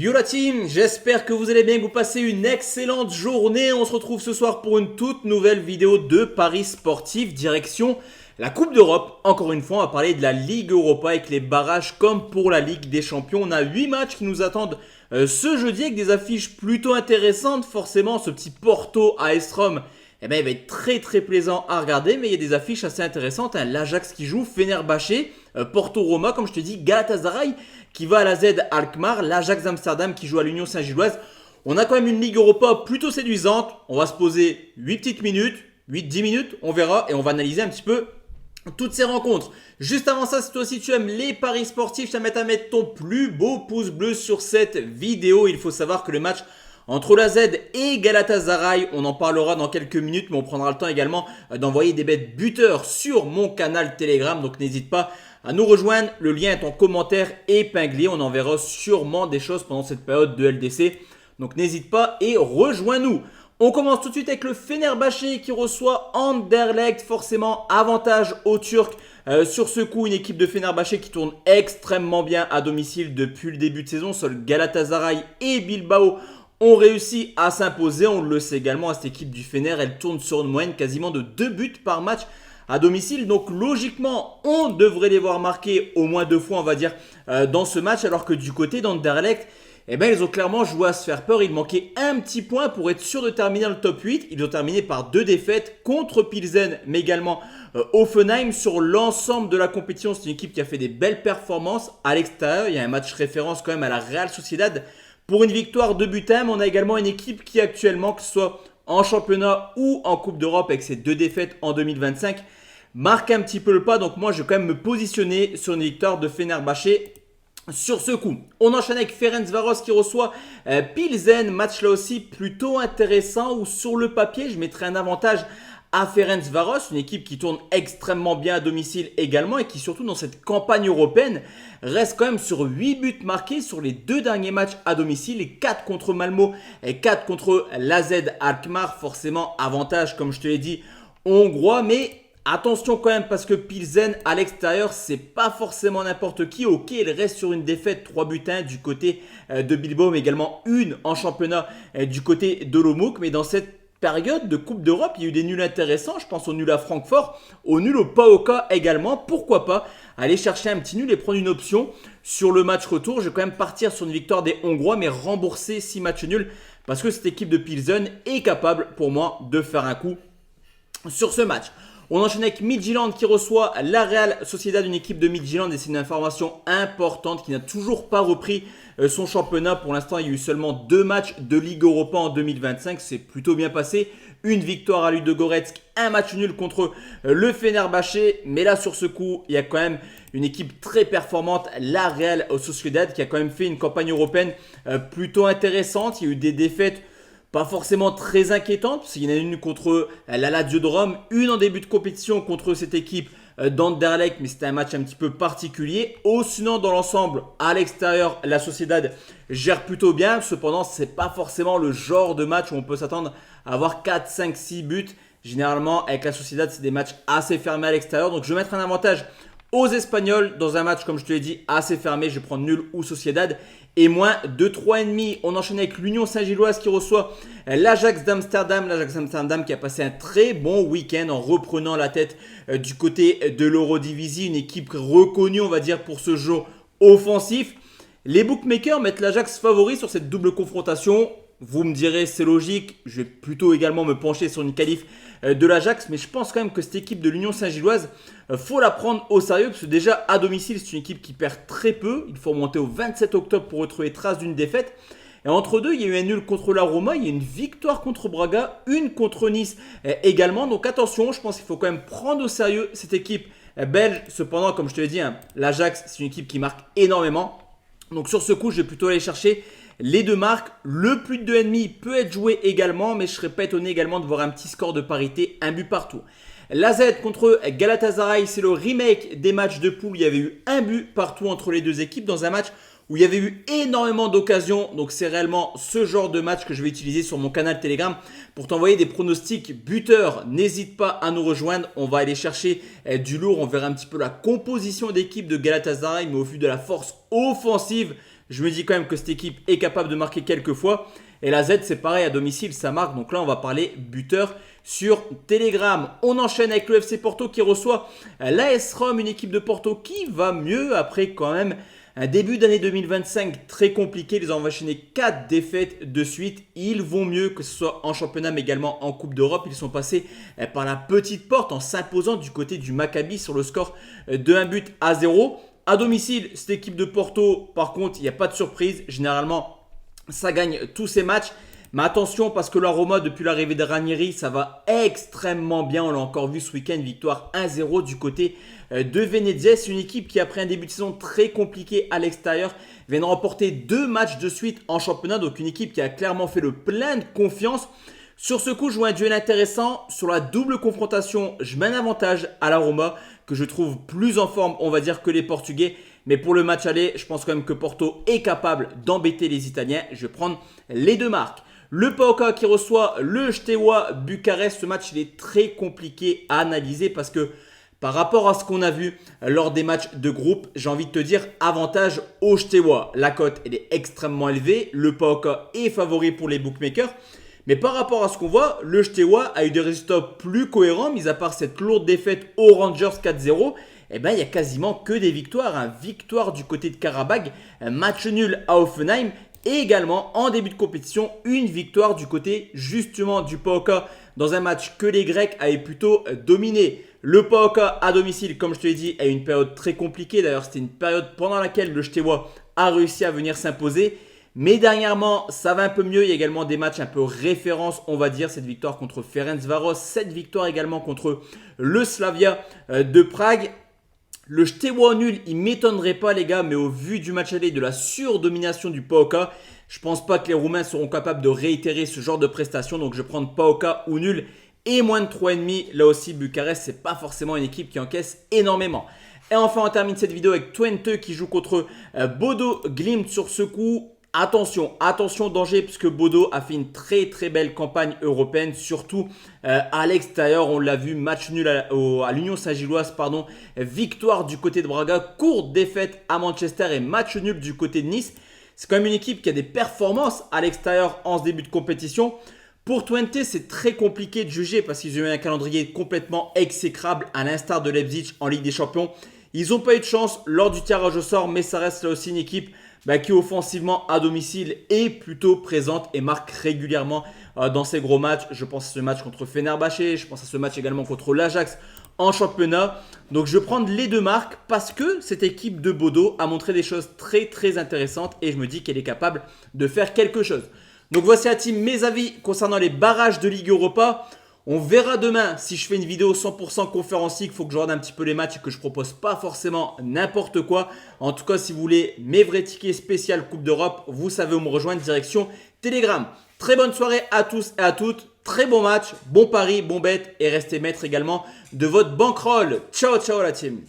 Yo la team, j'espère que vous allez bien, que vous passez une excellente journée. On se retrouve ce soir pour une toute nouvelle vidéo de Paris Sportif, direction la Coupe d'Europe. Encore une fois, on va parler de la Ligue Europa avec les barrages comme pour la Ligue des Champions. On a 8 matchs qui nous attendent ce jeudi avec des affiches plutôt intéressantes. Forcément, ce petit Porto à Rome, il va être très plaisant à regarder, mais il y a des affiches assez intéressantes. L'Ajax qui joue, Fenerbahçe, Porto-Roma, comme je te dis, Galatasaray qui va à la Z Alkmaar, l'Ajax d'Amsterdam qui joue à l'Union Saint-Gilloise. On a quand même une Ligue Europa plutôt séduisante. On va se poser 8 petites minutes, 8-10 minutes, on verra, et on va analyser un petit peu toutes ces rencontres. Juste avant ça, si toi aussi tu aimes les paris sportifs, je t'invite à mettre ton plus beau pouce bleu sur cette vidéo. Il faut savoir que le match entre la Z et Galatasaray, on en parlera dans quelques minutes, mais on prendra le temps également d'envoyer des bêtes buteurs sur mon canal Telegram. Donc n'hésite pas à nous rejoindre. Le lien est en commentaire épinglé. On enverra sûrement des choses pendant cette période de LDC. Donc n'hésite pas et rejoins-nous. On commence tout de suite avec le Fenerbahçe qui reçoit Anderlecht. Forcément, avantage aux Turcs. Sur ce coup, une équipe de Fenerbahçe qui tourne extrêmement bien à domicile depuis le début de saison. Seuls Galatasaray et Bilbao ont réussi à s'imposer. On le sait également, à cette équipe du Fener, elle tourne sur une moyenne quasiment de 2 buts par match à domicile. Donc logiquement, on devrait les voir marquer au moins 2 fois, on va dire, dans ce match. Alors que du côté d'Anderlecht, ils ont clairement joué à se faire peur. Il manquait un petit point pour être sûr de terminer dans le top 8. Ils ont terminé par 2 défaites contre Pilsen, mais également Hoffenheim. Sur l'ensemble de la compétition, c'est une équipe qui a fait des belles performances à l'extérieur. Il y a un match référence quand même à la Real Sociedad pour une victoire de but 1. Mais on a également une équipe qui actuellement, que ce soit en championnat ou en Coupe d'Europe avec ses 2 défaites en 2025, marque un petit peu le pas. Donc moi, je vais quand même me positionner sur une victoire de Fenerbahçe sur ce coup. On enchaîne avec Ferencváros qui reçoit Pilsen. Match là aussi plutôt intéressant où sur le papier, je mettrais un avantage à Ferencváros, une équipe qui tourne extrêmement bien à domicile également et qui surtout dans cette campagne européenne reste quand même sur 8 buts marqués sur les 2 derniers matchs à domicile, et 4 contre Malmo et 4 contre l'AZ Alkmaar. Forcément avantage, comme je te l'ai dit, hongrois, mais attention quand même parce que Pilsen à l'extérieur, c'est pas forcément n'importe qui. Ok, il reste sur une défaite 3 buts 1 du côté de Bilbao, mais également une en championnat du côté de l'Olomouc. Mais dans cette période de Coupe d'Europe, il y a eu des nuls intéressants. Je pense au nul à Francfort, au nul au PAOK également. Pourquoi pas aller chercher un petit nul et prendre une option sur le match retour. Je vais quand même partir sur une victoire des Hongrois, mais rembourser 6 matchs nuls parce que cette équipe de Pilsen est capable pour moi de faire un coup sur ce match. On enchaîne avec Midtjylland qui reçoit la Real Sociedad, une équipe de Midtjylland, et c'est une information importante qui n'a toujours pas repris son championnat. Pour l'instant, il y a eu seulement 2 matchs de Ligue Europa en 2025, c'est plutôt bien passé. Une victoire à Ludogorets, un match nul contre le Fenerbahçe, mais là sur ce coup, il y a quand même une équipe très performante, la Real Sociedad, qui a quand même fait une campagne européenne plutôt intéressante. Il y a eu des défaites pas forcément très inquiétante, parce qu'il y en a une contre la Lazio de Rome, une en début de compétition contre cette équipe d'Anderlecht, mais c'était un match un petit peu particulier. Sinon, dans l'ensemble, à l'extérieur, la Sociedad gère plutôt bien. Cependant, ce n'est pas forcément le genre de match où on peut s'attendre à avoir 4, 5, 6 buts. Généralement, avec la Sociedad, c'est des matchs assez fermés à l'extérieur. Donc, je vais mettre un avantage aux Espagnols dans un match, comme je te l'ai dit, assez fermé. Je vais prendre nul ou Sociedad. Et moins de 3,5. On enchaîne avec l'Union Saint-Gilloise qui reçoit l'Ajax d'Amsterdam. L'Ajax d'Amsterdam qui a passé un très bon week-end en reprenant la tête du côté de l'Eurodivisie. Une équipe reconnue, on va dire, pour ce jeu offensif. Les bookmakers mettent l'Ajax favori sur cette double confrontation. Vous me direz, c'est logique. Je vais plutôt également me pencher sur une qualif de l'Ajax. Mais je pense quand même que cette équipe de l'Union Saint-Gilloise, faut la prendre au sérieux. Parce que déjà, à domicile, c'est une équipe qui perd très peu. Il faut remonter au 27 octobre pour retrouver trace d'une défaite. Et entre deux, il y a eu un nul contre la Roma. Il y a une victoire contre Braga. Une contre Nice également. Donc attention, je pense qu'il faut quand même prendre au sérieux cette équipe belge. Cependant, comme je te l'ai dit, l'Ajax, c'est une équipe qui marque énormément. Donc sur ce coup, je vais plutôt aller chercher les 2 marques. Le plus de 2,5 peut être joué également, mais je ne serais pas étonné également de voir un petit score de parité, un but partout. L'AZ contre Galatasaray, c'est le remake des matchs de poule. Il y avait eu un but partout entre les 2 équipes dans un match où il y avait eu énormément d'occasions. Donc c'est réellement ce genre de match que je vais utiliser sur mon canal Telegram pour t'envoyer des pronostics buteurs. N'hésite pas à nous rejoindre. On va aller chercher du lourd. On verra un petit peu la composition d'équipe de Galatasaray, mais au vu de la force offensive Je me dis quand même que cette équipe est capable de marquer quelques fois. Et la Z, c'est pareil, à domicile, ça marque. Donc là, on va parler buteur sur Telegram. On enchaîne avec le FC Porto qui reçoit l'AS Rome, une équipe de Porto qui va mieux après quand même un début d'année 2025 très compliqué. Ils ont enchaîné 4 défaites de suite. Ils vont mieux, que ce soit en championnat mais également en Coupe d'Europe. Ils sont passés par la petite porte en s'imposant du côté du Maccabi sur le score de 1-0. À domicile, cette équipe de Porto, par contre, il n'y a pas de surprise. Généralement, ça gagne tous ses matchs. Mais attention parce que la Roma, depuis l'arrivée de Ranieri, ça va extrêmement bien. On l'a encore vu ce week-end, victoire 1-0 du côté de Venezia. C'est une équipe qui, après un début de saison très compliqué à l'extérieur, vient de remporter 2 matchs de suite en championnat. Donc une équipe qui a clairement fait le plein de confiance. Sur ce coup, je vois un duel intéressant. Sur la double confrontation, je mets un avantage à la Roma que je trouve plus en forme, on va dire, que les Portugais. Mais pour le match aller, je pense quand même que Porto est capable d'embêter les Italiens. Je vais prendre les 2 marques. Le PAOK qui reçoit le Steaua Bucarest. Ce match, il est très compliqué à analyser parce que par rapport à ce qu'on a vu lors des matchs de groupe, j'ai envie de te dire avantage au Steaua. La cote, elle est extrêmement élevée. Le PAOK est favori pour les bookmakers. Mais par rapport à ce qu'on voit, le Steaua a eu des résultats plus cohérents, mis à part cette lourde défaite aux Rangers 4-0. Eh ben, il n'y a quasiment que des victoires. Victoire du côté de Karabag, un match nul à Hoffenheim et également en début de compétition, une victoire du côté justement du PAOK dans un match que les Grecs avaient plutôt dominé. Le PAOK à domicile, comme je te l'ai dit, a eu une période très compliquée. D'ailleurs, c'était une période pendant laquelle le Steaua a réussi à venir s'imposer. Mais dernièrement, ça va un peu mieux. Il y a également des matchs un peu référence, on va dire. Cette victoire contre Ferencvaros, cette victoire également contre le Slavia de Prague. Le Steaua nul, il ne m'étonnerait pas les gars, mais au vu du match aller, de la surdomination du PAOK, je ne pense pas que les Roumains seront capables de réitérer ce genre de prestation. Donc je vais prendre PAOK ou nul et moins de 3,5. Là aussi, Bucarest, ce n'est pas forcément une équipe qui encaisse énormément. Et enfin, on termine cette vidéo avec Twente qui joue contre Bodo Glimt sur ce coup. Attention, attention danger puisque Bodo a fait une très très belle campagne européenne, surtout à l'extérieur. On l'a vu, match nul à l'Union Saint-Gilloise, victoire du côté de Braga, courte défaite à Manchester et match nul du côté de Nice. C'est quand même une équipe qui a des performances à l'extérieur en ce début de compétition. Pour Twente, c'est très compliqué de juger parce qu'ils ont eu un calendrier complètement exécrable à l'instar de Leipzig en Ligue des Champions. Ils n'ont pas eu de chance lors du tirage au sort, mais ça reste là aussi une équipe qui offensivement à domicile est plutôt présente et marque régulièrement dans ses gros matchs. Je pense à ce match contre Fenerbahçe, je pense à ce match également contre l'Ajax en championnat. Donc je vais prendre les 2 marques parce que cette équipe de Bodo a montré des choses très très intéressantes et je me dis qu'elle est capable de faire quelque chose. Donc voici à team mes avis concernant les barrages de Ligue Europa. On verra demain si je fais une vidéo 100% conférencique. Il faut que je regarde un petit peu les matchs et que je propose pas forcément n'importe quoi. En tout cas, si vous voulez mes vrais tickets spécial Coupe d'Europe, vous savez où me rejoindre, direction Telegram. Très bonne soirée à tous et à toutes. Très bon match, bon pari, bon bet et restez maître également de votre bankroll. Ciao, ciao la team.